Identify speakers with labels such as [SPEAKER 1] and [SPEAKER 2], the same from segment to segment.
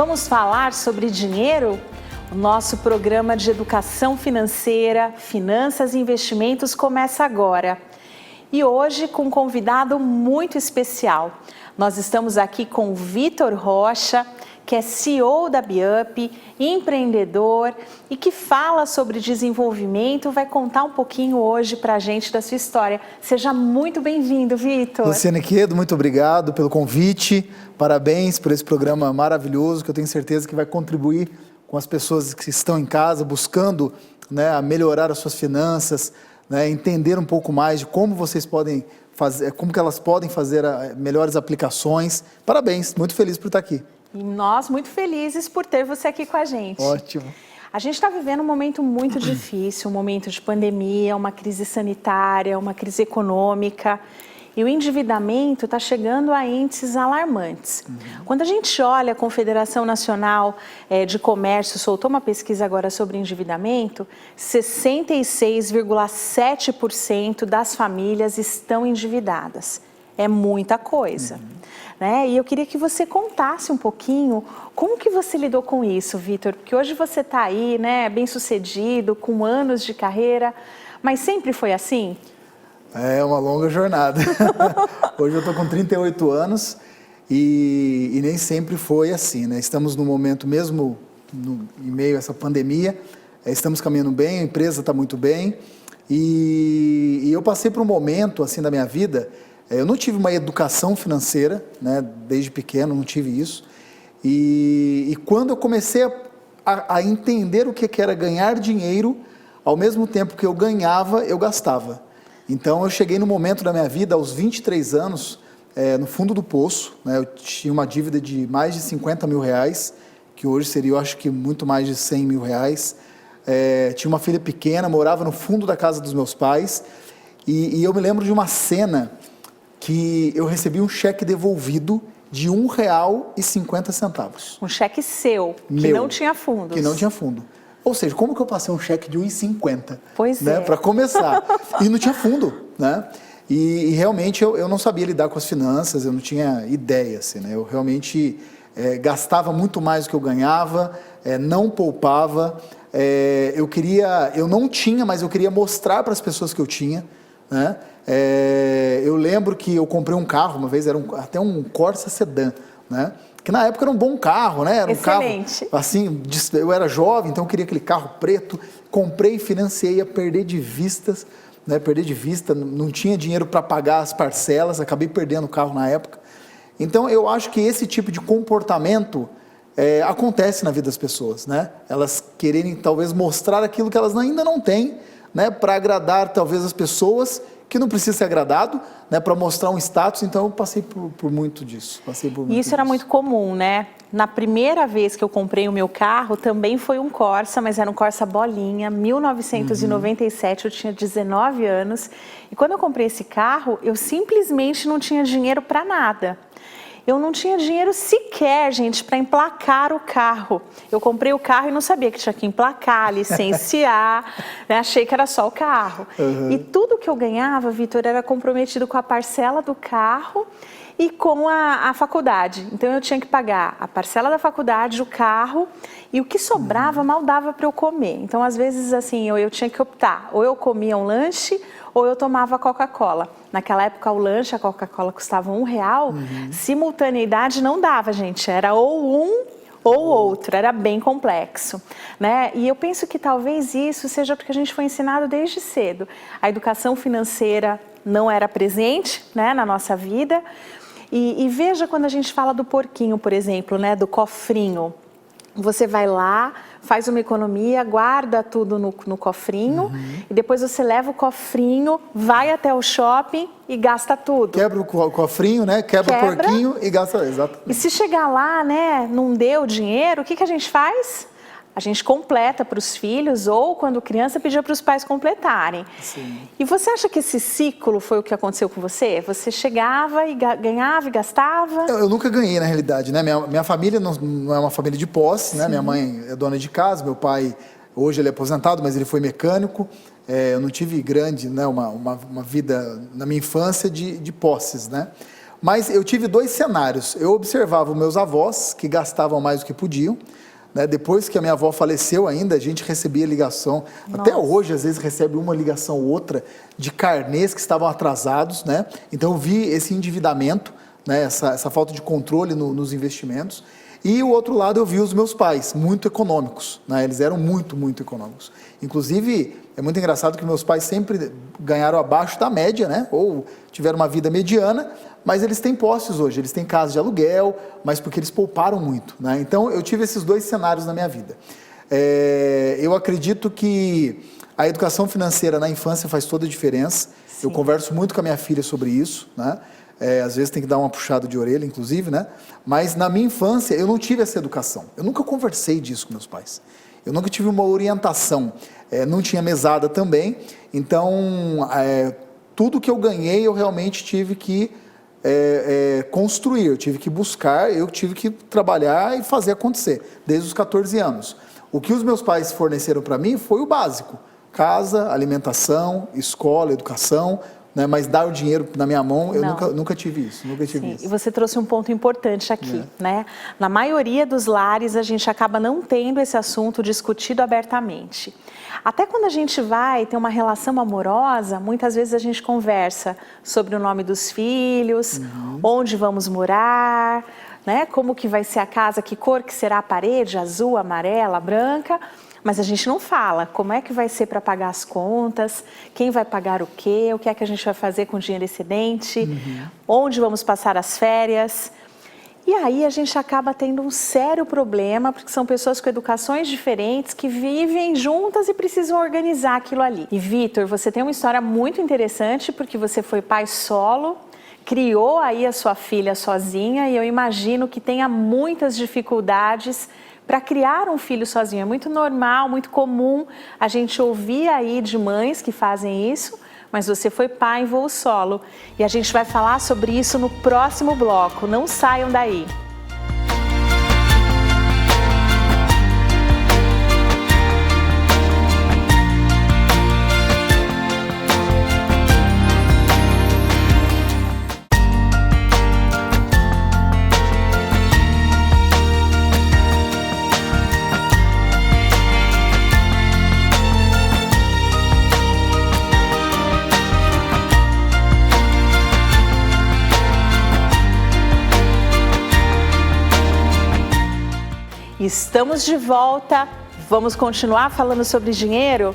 [SPEAKER 1] Vamos falar sobre dinheiro? O nosso programa de educação financeira, finanças e investimentos começa agora. E hoje com um convidado muito especial. Nós estamos aqui com o Vitor Rocha, que é CEO da BIUP, empreendedor e que fala sobre desenvolvimento, vai contar um pouquinho hoje para a gente da sua história. Seja muito bem-vindo, Vitor.
[SPEAKER 2] Luciane Quedo, muito obrigado pelo convite, parabéns por esse programa maravilhoso, que eu tenho certeza que vai contribuir com as pessoas que estão em casa, buscando, a melhorar as suas finanças, entender um pouco mais de como vocês podem fazer, como que elas podem fazer melhores aplicações. Parabéns, muito feliz por estar aqui.
[SPEAKER 1] E nós muito felizes por ter você aqui com a gente.
[SPEAKER 2] Ótimo.
[SPEAKER 1] A gente está vivendo um momento muito difícil, um momento de pandemia, uma crise sanitária, uma crise econômica. E o endividamento está chegando a índices alarmantes. Quando a gente olha, a Confederação Nacional de Comércio soltou uma pesquisa agora sobre endividamento, 66,7% das famílias estão endividadas. É muita coisa. E eu queria que você contasse um pouquinho como que você lidou com isso, Vitor, porque hoje você está aí, bem-sucedido, com anos de carreira, mas sempre foi assim?
[SPEAKER 2] É uma longa jornada. Hoje eu estou com 38 anos e nem sempre foi assim, Estamos no momento mesmo, em meio a essa pandemia, estamos caminhando bem, a empresa está muito bem e eu passei por um momento assim da minha vida. Eu não tive uma educação financeira, desde pequeno, não tive isso. E quando eu comecei a entender o que era ganhar dinheiro, ao mesmo tempo que eu ganhava, eu gastava. Então eu cheguei no momento da minha vida, aos 23 anos, no fundo do poço. Eu tinha uma dívida de mais de 50 mil reais, que hoje seria, eu acho que muito mais de 100 mil reais. Tinha uma filha pequena, morava no fundo da casa dos meus pais. E eu me lembro de uma cena que eu recebi um cheque devolvido de R$1,50.
[SPEAKER 1] Um cheque seu, que não tinha fundos.
[SPEAKER 2] Que não tinha fundo. Ou seja, como que eu passei um cheque de R$1,50?
[SPEAKER 1] Pois é.
[SPEAKER 2] Para começar. E não tinha fundo, E realmente eu não sabia lidar com as finanças, eu não tinha ideia, Eu realmente gastava muito mais do que eu ganhava, não poupava. Eu não tinha, mas eu queria mostrar para as pessoas que eu tinha, eu lembro que eu comprei um carro uma vez, era até um Corsa sedã, que na época era um bom carro, Era um
[SPEAKER 1] excelente
[SPEAKER 2] carro, assim, eu era jovem, então eu queria aquele carro preto, comprei, financiei, ia perder de vista, não tinha dinheiro para pagar as parcelas, acabei perdendo o carro na época. Então eu acho que esse tipo de comportamento acontece na vida das pessoas, Elas quererem talvez mostrar aquilo que elas ainda não têm, para agradar talvez as pessoas que não precisa ser agradado, para mostrar um status. Então eu passei por muito disso.
[SPEAKER 1] Isso era muito comum, Na primeira vez que eu comprei o meu carro, também foi um Corsa, mas era um Corsa bolinha, 1997, eu tinha 19 anos. E quando eu comprei esse carro, eu simplesmente não tinha dinheiro para nada. Eu não tinha dinheiro sequer, gente, para emplacar o carro. Eu comprei o carro e não sabia que tinha que emplacar, licenciar, Achei que era só o carro. E tudo que eu ganhava, Vitor, era comprometido com a parcela do carro e com a faculdade. Então eu tinha que pagar a parcela da faculdade, o carro, e o que sobrava mal dava para eu comer. Então às vezes assim, eu tinha que optar, ou eu comia um lanche ou eu tomava Coca-Cola. Naquela época o lanche, a Coca-Cola custava R$1, simultaneidade não dava, gente, era ou um ou outro, era bem complexo, E eu penso que talvez isso seja porque a gente foi ensinado desde cedo. A educação financeira não era presente, na nossa vida. E veja quando a gente fala do porquinho, por exemplo, do cofrinho. Você vai lá, faz uma economia, guarda tudo no cofrinho e depois você leva o cofrinho, vai até o shopping e gasta tudo.
[SPEAKER 2] Quebra o cofrinho, Quebra o porquinho e gasta, exato.
[SPEAKER 1] E se chegar lá, não deu dinheiro, o que a gente faz? A gente completa para os filhos ou, quando criança, pedia para os pais completarem.
[SPEAKER 2] Sim.
[SPEAKER 1] E você acha que esse ciclo foi o que aconteceu com você? Você chegava e ganhava e gastava?
[SPEAKER 2] Eu nunca ganhei, na realidade, Minha família não é uma família de posse, Minha mãe é dona de casa, meu pai, hoje ele é aposentado, mas ele foi mecânico. Eu não tive uma vida, na minha infância, de posses, Mas eu tive 2 cenários. Eu observava os meus avós, que gastavam mais do que podiam, né? Depois que a minha avó faleceu ainda, a gente recebia ligação.
[SPEAKER 1] Nossa.
[SPEAKER 2] Até hoje, às vezes, recebe uma ligação ou outra de carnês que estavam atrasados, né? Então, eu vi esse endividamento, né? Essa falta de controle nos investimentos. E o outro lado, eu vi os meus pais, muito econômicos, né? Eles eram muito, muito econômicos. Inclusive, é muito engraçado que meus pais sempre ganharam abaixo da média, né? Ou tiveram uma vida mediana, mas eles têm posses hoje, eles têm casa de aluguel, mas porque eles pouparam muito, né? Então, eu tive esses 2 cenários na minha vida. Eu acredito que a educação financeira na infância faz toda a diferença. Sim. Eu converso muito com a minha filha sobre isso, né? Às vezes tem que dar uma puxada de orelha, inclusive, né? Mas na minha infância eu não tive essa educação. Eu nunca conversei disso com meus pais. Eu nunca tive uma orientação. Não tinha mesada também. Então, tudo que eu ganhei eu realmente tive que construir. Eu tive que buscar, eu tive que trabalhar e fazer acontecer, desde os 14 anos. O que os meus pais forneceram para mim foi o básico. Casa, alimentação, escola, educação, né? Mas dar o dinheiro na minha mão, eu nunca tive isso. Nunca tive isso.
[SPEAKER 1] E você trouxe um ponto importante aqui, né? Na maioria dos lares, a gente acaba não tendo esse assunto discutido abertamente. Até quando a gente vai ter uma relação amorosa, muitas vezes a gente conversa sobre o nome dos filhos, onde vamos morar, né? Como que vai ser a casa, que cor que será a parede, azul, amarela, branca. Mas a gente não fala como é que vai ser para pagar as contas, quem vai pagar o que é que a gente vai fazer com o dinheiro excedente, onde vamos passar as férias. E aí a gente acaba tendo um sério problema, porque são pessoas com educações diferentes que vivem juntas e precisam organizar aquilo ali. E Vitor, você tem uma história muito interessante, porque você foi pai solo, criou aí a sua filha sozinha, e eu imagino que tenha muitas dificuldades para criar um filho sozinho. É muito normal, muito comum a gente ouvir aí de mães que fazem isso, mas você foi pai em voo solo. E a gente vai falar sobre isso no próximo bloco. Não saiam daí. Estamos de volta, vamos continuar falando sobre dinheiro?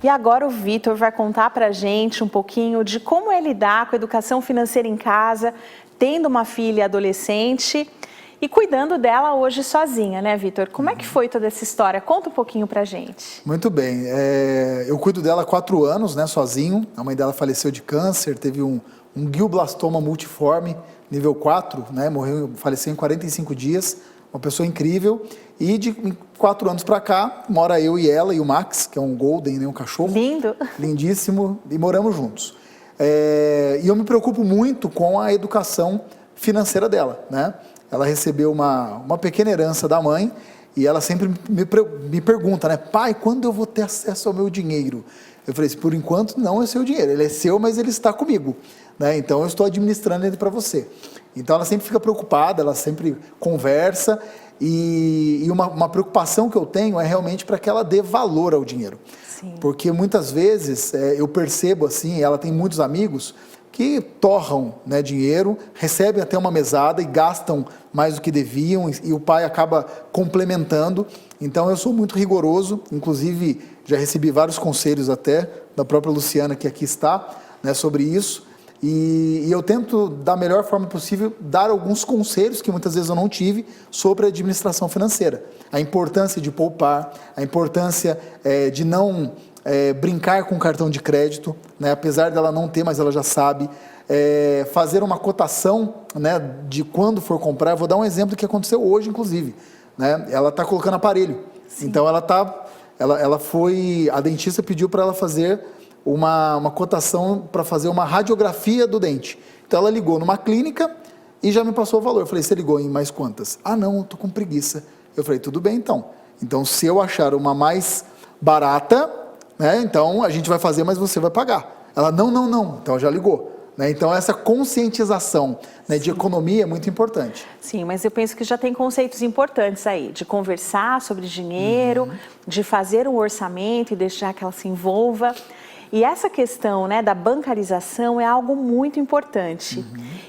[SPEAKER 1] E agora o Vitor vai contar pra gente um pouquinho de como é lidar com a educação financeira em casa, tendo uma filha adolescente e cuidando dela hoje sozinha, né, Vitor? Como é que foi toda essa história? Conta um pouquinho pra gente.
[SPEAKER 2] Muito bem, eu cuido dela há 4 anos, né, sozinho. A mãe dela faleceu de câncer, teve um glioblastoma multiforme, nível 4, né, faleceu em 45 dias. Uma pessoa incrível, e de 4 anos para cá, mora eu e ela e o Max, que é um golden, né, um cachorro.
[SPEAKER 1] Lindo.
[SPEAKER 2] Lindíssimo, e moramos juntos. E eu me preocupo muito com a educação financeira dela, né? Ela recebeu uma pequena herança da mãe, e ela sempre me pergunta, né? Pai, quando eu vou ter acesso ao meu dinheiro? Eu falei assim, por enquanto não é seu dinheiro, ele é seu, mas ele está comigo, né? Então eu estou administrando ele para você. Então ela sempre fica preocupada, ela sempre conversa, e uma preocupação que eu tenho é realmente para que ela dê valor ao dinheiro.
[SPEAKER 1] Sim.
[SPEAKER 2] Porque muitas vezes eu percebo assim, ela tem muitos amigos que torram, né, dinheiro, recebem até uma mesada e gastam mais do que deviam, e o pai acaba complementando. Então eu sou muito rigoroso, inclusive já recebi vários conselhos até da própria Luciana, que aqui está, né, sobre isso. E eu tento, da melhor forma possível, dar alguns conselhos que muitas vezes eu não tive sobre a administração financeira. A importância de poupar, a importância de não brincar com cartão de crédito, né? Apesar dela não ter, mas ela já sabe. Fazer uma cotação, né, de quando for comprar. Eu vou dar um exemplo que aconteceu hoje, inclusive, né? Ela está colocando aparelho. Sim. Então a dentista pediu para ela fazer uma cotação para fazer uma radiografia do dente. Então ela ligou numa clínica e já me passou o valor. Eu falei, você ligou em mais quantas? Ah, não, eu estou com preguiça. Eu falei, tudo bem então. Então se eu achar uma mais barata, né, então a gente vai fazer, mas você vai pagar. Ela, não. Então já ligou. né? Então, essa conscientização, né, de economia é muito importante.
[SPEAKER 1] Sim, mas eu penso que já tem conceitos importantes aí, de conversar sobre dinheiro, de fazer um orçamento e deixar que ela se envolva. E essa questão, né, da bancarização é algo muito importante.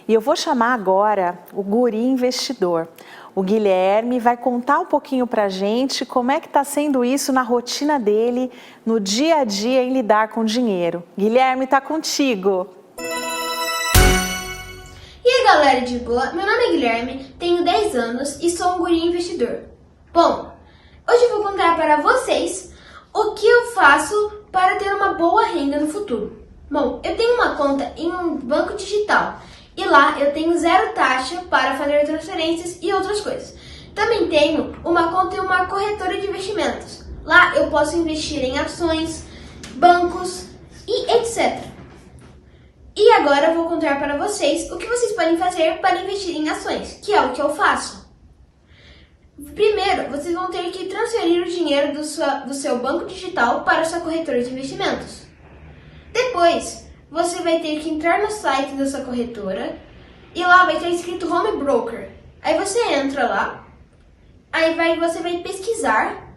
[SPEAKER 1] E eu vou chamar agora o guri investidor. O Guilherme vai contar um pouquinho para a gente como é que está sendo isso na rotina dele, no dia a dia em lidar com dinheiro. Guilherme, está contigo.
[SPEAKER 3] E aí galera de boa, meu nome é Guilherme, tenho 10 anos e sou um guri investidor. Bom, hoje eu vou contar para vocês o que eu faço para ter uma boa renda no futuro. Bom, eu tenho uma conta em um banco digital e lá eu tenho 0 taxa para fazer transferências e outras coisas. Também tenho uma conta em uma corretora de investimentos. Lá eu posso investir em ações, bancos e etc. E agora eu vou contar para vocês o que vocês podem fazer para investir em ações, que é o que eu faço. Primeiro, vocês vão ter que transferir o dinheiro do seu banco digital para a sua corretora de investimentos. Depois, você vai ter que entrar no site da sua corretora e lá vai ter escrito Home Broker. Aí você entra lá, você vai pesquisar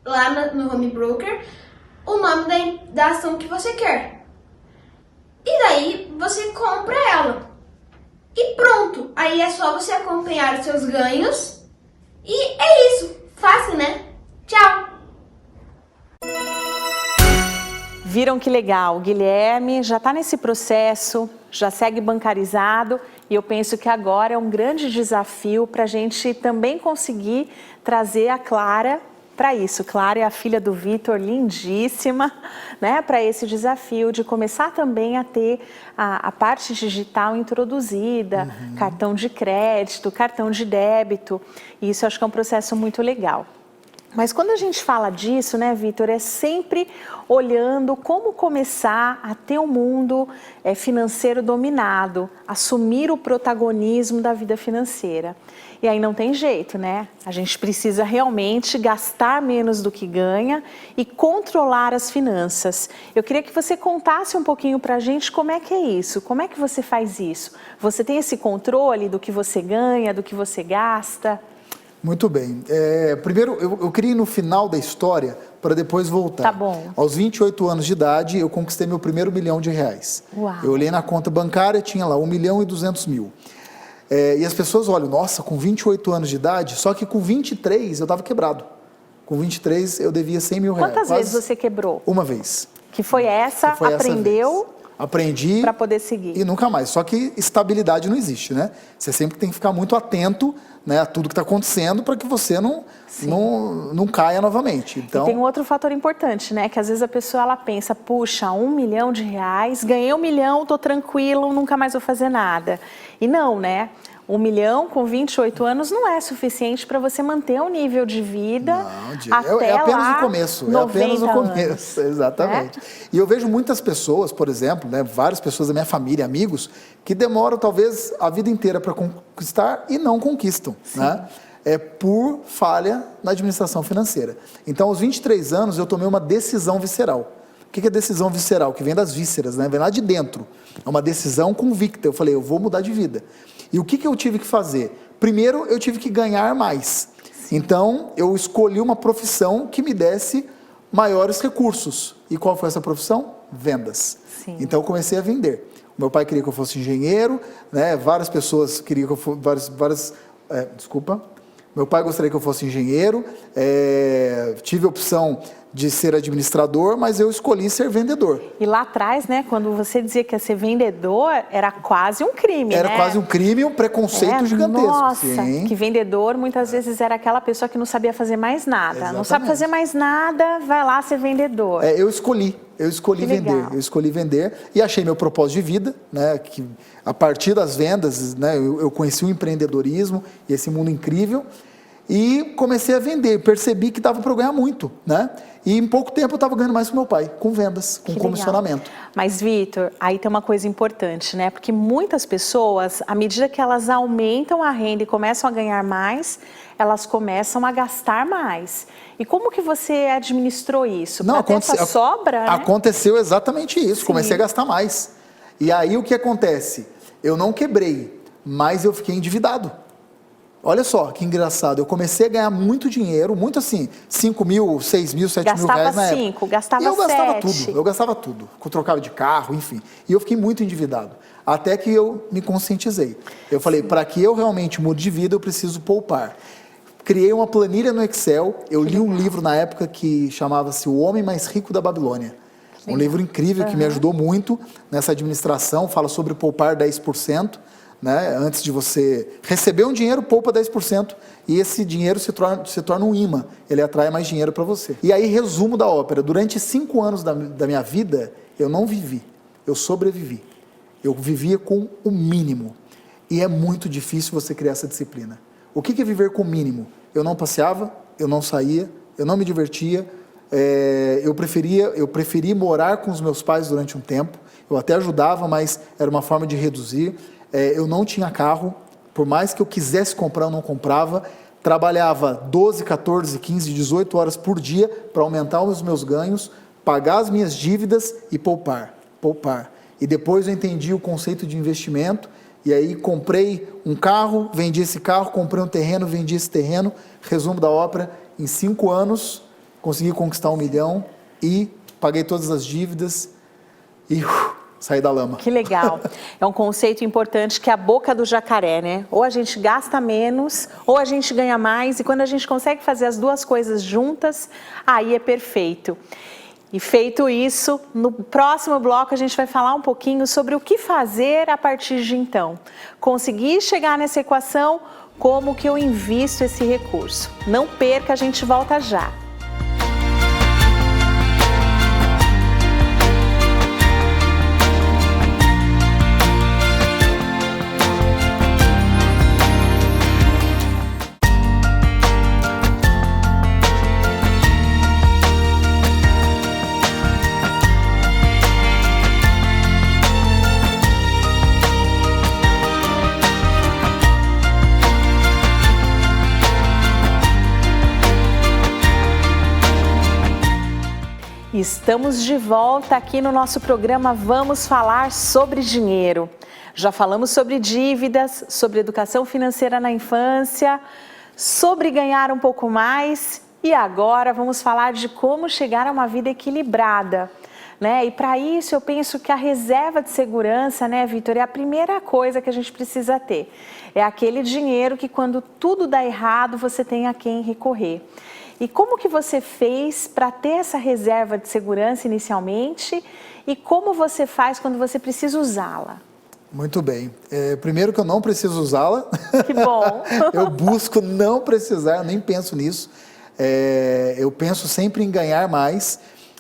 [SPEAKER 3] lá no Home Broker o nome da ação que você quer. E daí você compra ela. E pronto, aí é só você acompanhar os seus ganhos. E é isso, fácil, né? Tchau!
[SPEAKER 1] Viram que legal, o Guilherme já está nesse processo, já segue bancarizado e eu penso que agora é um grande desafio para a gente também conseguir trazer a Clara para isso. Clara é a filha do Vitor, lindíssima, né? Para esse desafio de começar também a ter a parte digital introduzida, cartão de crédito, cartão de débito. E isso eu acho que é um processo muito legal. Mas quando a gente fala disso, né, Vitor, é sempre olhando como começar a ter um mundo financeiro dominado, assumir o protagonismo da vida financeira. E aí não tem jeito, né? A gente precisa realmente gastar menos do que ganha e controlar as finanças. Eu queria que você contasse um pouquinho pra gente como é que é isso, como é que você faz isso? Você tem esse controle do que você ganha, do que você gasta?
[SPEAKER 2] Muito bem. Primeiro, eu queria ir no final da história para depois voltar.
[SPEAKER 1] Tá bom.
[SPEAKER 2] Aos 28 anos de idade, eu conquistei meu primeiro R$1 milhão.
[SPEAKER 1] Uau.
[SPEAKER 2] Eu olhei na conta bancária, tinha lá 1.200.000. E as pessoas olham, nossa, com 28 anos de idade, só que com 23 eu estava quebrado. Com 23 eu devia R$100 mil.
[SPEAKER 1] Quantas vezes você quebrou?
[SPEAKER 2] Uma vez.
[SPEAKER 1] Que foi essa, aprendeu...
[SPEAKER 2] Aprendi
[SPEAKER 1] para poder seguir.
[SPEAKER 2] E nunca mais. Só que estabilidade não existe, né? Você sempre tem que ficar muito atento, né, a tudo que está acontecendo para que você não caia novamente. Então,
[SPEAKER 1] e tem um outro fator importante, né? Que às vezes a pessoa ela pensa, puxa, R$1 milhão, ganhei R$1 milhão, estou tranquilo, nunca mais vou fazer nada. E não, né? R$1 milhão com 28 anos não é suficiente para você manter um nível de vida até
[SPEAKER 2] é apenas
[SPEAKER 1] lá,
[SPEAKER 2] o começo. É
[SPEAKER 1] 90
[SPEAKER 2] apenas o começo,
[SPEAKER 1] anos,
[SPEAKER 2] exatamente.
[SPEAKER 1] Né?
[SPEAKER 2] E eu vejo muitas pessoas, por exemplo, né, várias pessoas da minha família, amigos, que demoram talvez a vida inteira para conquistar e não conquistam, né? É por falha na administração financeira. Então, aos 23 anos, eu tomei uma decisão visceral. O que é decisão visceral? Que vem das vísceras, né? Vem lá de dentro. É uma decisão convicta. Eu falei, eu vou mudar de vida. E o que eu tive que fazer? Primeiro, eu tive que ganhar mais. Então, eu escolhi uma profissão que me desse maiores recursos. E qual foi essa profissão? Vendas.
[SPEAKER 1] Sim.
[SPEAKER 2] Então, eu comecei a vender. O meu pai queria que eu fosse engenheiro, né? Várias pessoas queriam que eu fosse... Meu pai gostaria que eu fosse engenheiro, tive a opção de ser administrador, mas eu escolhi ser vendedor.
[SPEAKER 1] E lá atrás, né, quando você dizia que ia ser vendedor, era quase um crime,
[SPEAKER 2] Era
[SPEAKER 1] né?
[SPEAKER 2] quase um crime e um preconceito gigantesco.
[SPEAKER 1] Nossa,
[SPEAKER 2] Sim.
[SPEAKER 1] que vendedor muitas vezes era aquela pessoa que não sabia fazer mais nada.
[SPEAKER 2] Exatamente.
[SPEAKER 1] Não sabe fazer mais nada, vai lá ser vendedor.
[SPEAKER 2] Eu escolhi
[SPEAKER 1] Que
[SPEAKER 2] vender,
[SPEAKER 1] legal.
[SPEAKER 2] eu escolhi vender e achei meu propósito de vida, né, que a partir das vendas, né, eu conheci o empreendedorismo e esse mundo incrível e comecei a vender, percebi que dava para eu ganhar muito, né, e em pouco tempo eu estava ganhando mais que meu pai, com vendas, com
[SPEAKER 1] Que
[SPEAKER 2] comissionamento.
[SPEAKER 1] legal. Mas, Vitor, aí tem uma coisa importante, né? Porque muitas pessoas, à medida que elas aumentam a renda e começam a ganhar mais, elas começam a gastar mais. E como que você administrou isso? Para ter essa sobra, né?
[SPEAKER 2] Aconteceu exatamente isso,
[SPEAKER 1] Sim.
[SPEAKER 2] comecei a gastar mais. E aí o que acontece? Eu não quebrei, mas eu fiquei endividado. Olha só, que engraçado. Eu comecei a ganhar muito dinheiro, muito assim, 5 mil, 6 mil, 7 mil reais na época.
[SPEAKER 1] Gastava
[SPEAKER 2] e eu gastava
[SPEAKER 1] 7.
[SPEAKER 2] tudo, eu gastava tudo. Eu trocava de carro, enfim. E eu fiquei muito endividado. Até que eu me conscientizei. Eu falei, para que eu realmente mude de vida, eu preciso poupar. Criei uma planilha no Excel. Eu li um livro na época que chamava-se O Homem Mais Rico da Babilônia. Um livro incrível que me ajudou muito nessa administração. Fala sobre poupar 10%. Né? Antes de você receber um dinheiro, poupa 10%. E esse dinheiro se torna um imã. Ele atrai mais dinheiro para você. E aí, resumo da ópera. Durante 5 anos da minha vida, eu não vivi. Eu sobrevivi. Eu vivia com o mínimo. E é muito difícil você criar essa disciplina. O que é viver com o mínimo? Eu não passeava, eu não saía, eu não me divertia. Eu preferi morar com os meus pais durante um tempo. Eu até ajudava, mas era uma forma de reduzir. Eu não tinha carro, por mais que eu quisesse comprar, eu não comprava. Trabalhava 12, 14, 15, 18 horas por dia para aumentar os meus ganhos, pagar as minhas dívidas e poupar. E depois eu entendi o conceito de investimento, e aí comprei um carro, vendi esse carro, comprei um terreno, vendi esse terreno. Resumo da ópera, em 5 anos, consegui conquistar 1 milhão e paguei todas as dívidas e... sair da lama.
[SPEAKER 1] Que legal. É um conceito importante que é a boca do jacaré, né? Ou a gente gasta menos, ou a gente ganha mais. E quando a gente consegue fazer as duas coisas juntas, aí é perfeito. E feito isso, no próximo bloco a gente vai falar um pouquinho sobre o que fazer a partir de então. Conseguir chegar nessa equação, como que eu invisto esse recurso. Não perca, a gente volta já. Estamos de volta aqui no nosso programa Vamos Falar sobre Dinheiro. Já falamos sobre dívidas, sobre educação financeira na infância, sobre ganhar um pouco mais e agora vamos falar de como chegar a uma vida equilibrada. Né? E para isso eu penso que a reserva de segurança, né, Vitor, é a primeira coisa que a gente precisa ter. É aquele dinheiro que quando tudo dá errado você tem a quem recorrer. E como que você fez para ter essa reserva de segurança inicialmente e como você faz quando você precisa usá-la?
[SPEAKER 2] Muito bem. Primeiro que eu não preciso usá-la.
[SPEAKER 1] Que bom.
[SPEAKER 2] Eu busco não precisar, eu nem penso nisso. Eu penso sempre em ganhar mais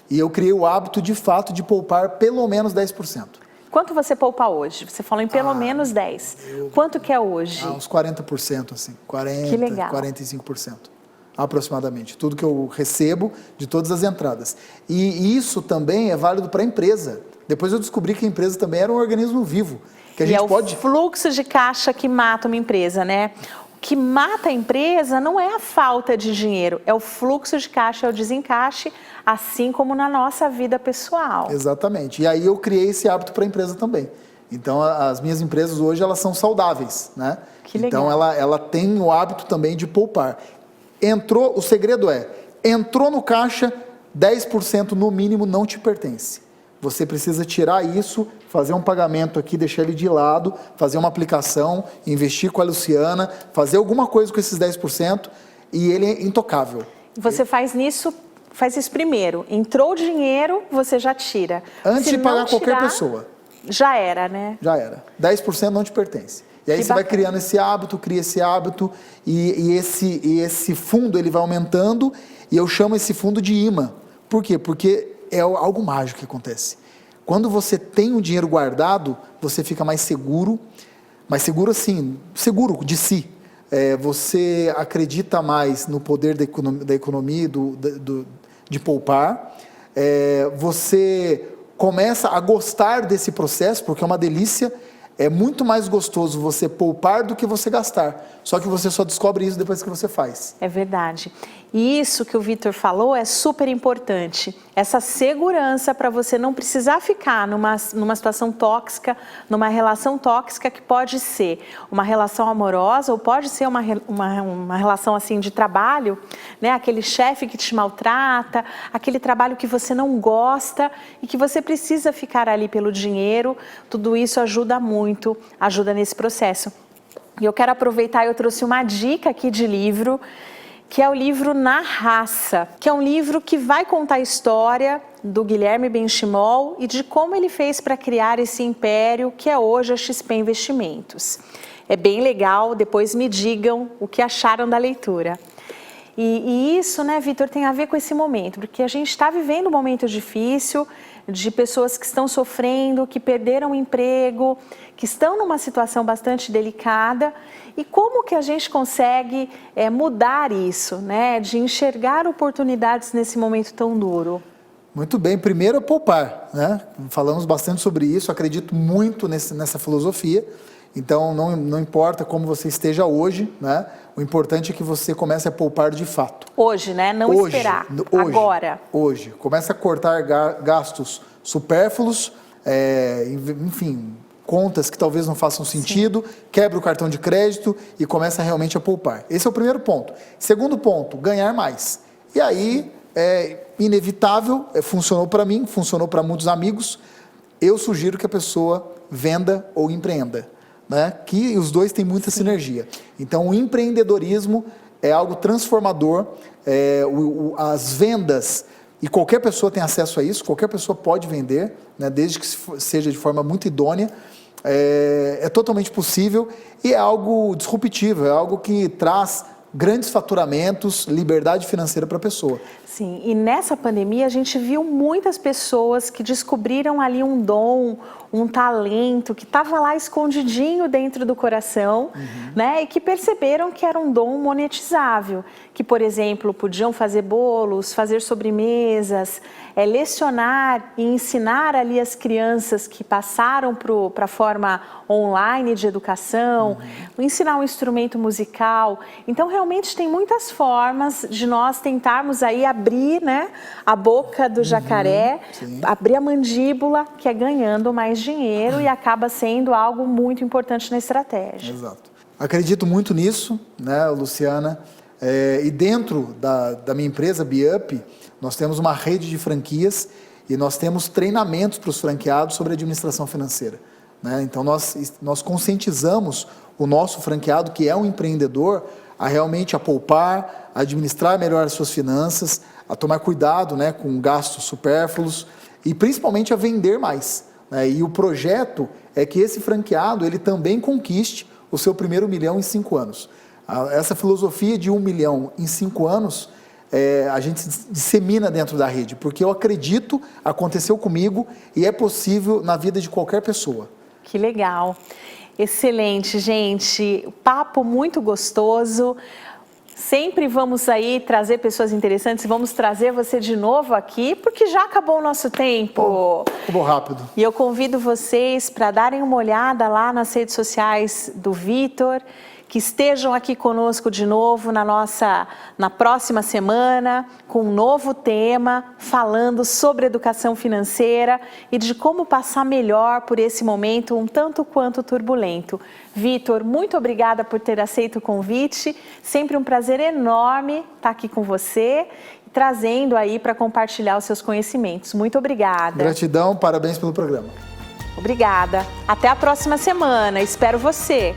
[SPEAKER 2] e eu criei o hábito de fato de poupar pelo menos 10%.
[SPEAKER 1] Quanto você poupa hoje? Você falou em pelo menos 10. Quanto que é hoje?
[SPEAKER 2] Uns 40%, assim. 40%,
[SPEAKER 1] que legal.
[SPEAKER 2] 45%. Aproximadamente, tudo que eu recebo de todas as entradas. E isso também é válido para a empresa. Depois eu descobri que a empresa também era um organismo vivo. Que a gente
[SPEAKER 1] o fluxo de caixa que mata uma empresa, né? O que mata a empresa não é a falta de dinheiro, é o fluxo de caixa, é o desencaixe, assim como na nossa vida pessoal.
[SPEAKER 2] Exatamente. E aí eu criei esse hábito para a empresa também. Então as minhas empresas hoje elas são saudáveis, né?
[SPEAKER 1] Que legal.
[SPEAKER 2] Então ela tem o hábito também de poupar. O segredo entrou no caixa, 10% no mínimo não te pertence. Você precisa tirar isso, fazer um pagamento aqui, deixar ele de lado, fazer uma aplicação, investir com a Luciana, fazer alguma coisa com esses 10% e ele é intocável.
[SPEAKER 1] Você faz isso primeiro. Entrou o dinheiro, você já tira.
[SPEAKER 2] Antes de pagar qualquer pessoa.
[SPEAKER 1] Já era, né?
[SPEAKER 2] Já era. 10% não te pertence. E aí você vai criando esse hábito, cria esse hábito e esse fundo ele vai aumentando e eu chamo esse fundo de imã. Por quê? Porque é algo mágico que acontece. Quando você tem o dinheiro guardado, você fica mais seguro assim, seguro de si. Você acredita mais no poder da economia, de poupar. Você começa a gostar desse processo, porque é uma delícia. É muito mais gostoso você poupar do que você gastar. Só que você só descobre isso depois que você faz.
[SPEAKER 1] É verdade. E isso que o Vitor falou é super importante. Essa segurança para você não precisar ficar numa situação tóxica, numa relação tóxica que pode ser uma relação amorosa ou pode ser uma relação assim de trabalho, né? Aquele chefe que te maltrata, aquele trabalho que você não gosta e que você precisa ficar ali pelo dinheiro. Tudo isso ajuda muito, ajuda nesse processo. E eu quero aproveitar, eu trouxe uma dica aqui de livro, que é o livro Na Raça, que é um livro que vai contar a história do Guilherme Benchimol e de como ele fez para criar esse império que é hoje a XP Investimentos. É bem legal, depois me digam o que acharam da leitura. E isso, né, Vitor, tem a ver com esse momento, porque a gente está vivendo um momento difícil, de pessoas que estão sofrendo, que perderam o emprego, que estão numa situação bastante delicada. E como que a gente consegue mudar isso, né, de enxergar oportunidades nesse momento tão duro?
[SPEAKER 2] Muito bem, primeiro é poupar, né? Falamos bastante sobre isso, acredito muito nessa filosofia. Então, não importa como você esteja hoje, né? O importante é que você comece a poupar de fato.
[SPEAKER 1] Hoje, né? Não
[SPEAKER 2] hoje,
[SPEAKER 1] esperar,
[SPEAKER 2] hoje,
[SPEAKER 1] agora.
[SPEAKER 2] Hoje. Comece a cortar gastos supérfluos, enfim, contas que talvez não façam sentido, quebra o cartão de crédito e começa realmente a poupar. Esse é o primeiro ponto. Segundo ponto, ganhar mais. E aí, é inevitável, funcionou para mim, funcionou para muitos amigos, eu sugiro que a pessoa venda ou empreenda. Né? Que os dois têm muita sinergia. Então, o empreendedorismo é algo transformador, as vendas, e qualquer pessoa tem acesso a isso, qualquer pessoa pode vender, né? Desde que seja de forma muito idônea, é totalmente possível e é algo disruptivo, é algo que traz grandes faturamentos, liberdade financeira para a pessoa.
[SPEAKER 1] Sim, e nessa pandemia a gente viu muitas pessoas que descobriram ali um dom, um talento que estava lá escondidinho dentro do coração, né? E que perceberam que era um dom monetizável, que, por exemplo, podiam fazer bolos, fazer sobremesas, lecionar e ensinar ali as crianças que passaram para a forma online de educação, ensinar um instrumento musical. Então, realmente tem muitas formas de nós tentarmos aí abrir, né, a boca do jacaré, abrir a mandíbula, que é ganhando mais dinheiro e acaba sendo algo muito importante na estratégia.
[SPEAKER 2] Exato. Acredito muito nisso, né, Luciana? E dentro da minha empresa, BeUp, nós temos uma rede de franquias e nós temos treinamentos para os franqueados sobre administração financeira. Né? Então, nós conscientizamos o nosso franqueado, que é um empreendedor, a realmente a poupar, a administrar melhor as suas finanças, a tomar cuidado, né, com gastos supérfluos e principalmente a vender mais. Né? E o projeto é que esse franqueado ele também conquiste o seu primeiro 1 milhão em 5 anos. Essa filosofia de 1 milhão em 5 anos, a gente dissemina dentro da rede, porque eu acredito, aconteceu comigo e é possível na vida de qualquer pessoa.
[SPEAKER 1] Que legal. Excelente, gente. Papo muito gostoso. Sempre vamos aí trazer pessoas interessantes. Vamos trazer você de novo aqui, porque já acabou o nosso tempo.
[SPEAKER 2] Acabou rápido.
[SPEAKER 1] E eu convido vocês para darem uma olhada lá nas redes sociais do Vitor, que estejam aqui conosco de novo na próxima semana, com um novo tema, falando sobre educação financeira e de como passar melhor por esse momento um tanto quanto turbulento. Vitor, muito obrigada por ter aceito o convite, sempre um prazer enorme estar aqui com você, trazendo aí para compartilhar os seus conhecimentos. Muito obrigada.
[SPEAKER 2] Gratidão, parabéns pelo programa.
[SPEAKER 1] Obrigada. Até a próxima semana, espero você.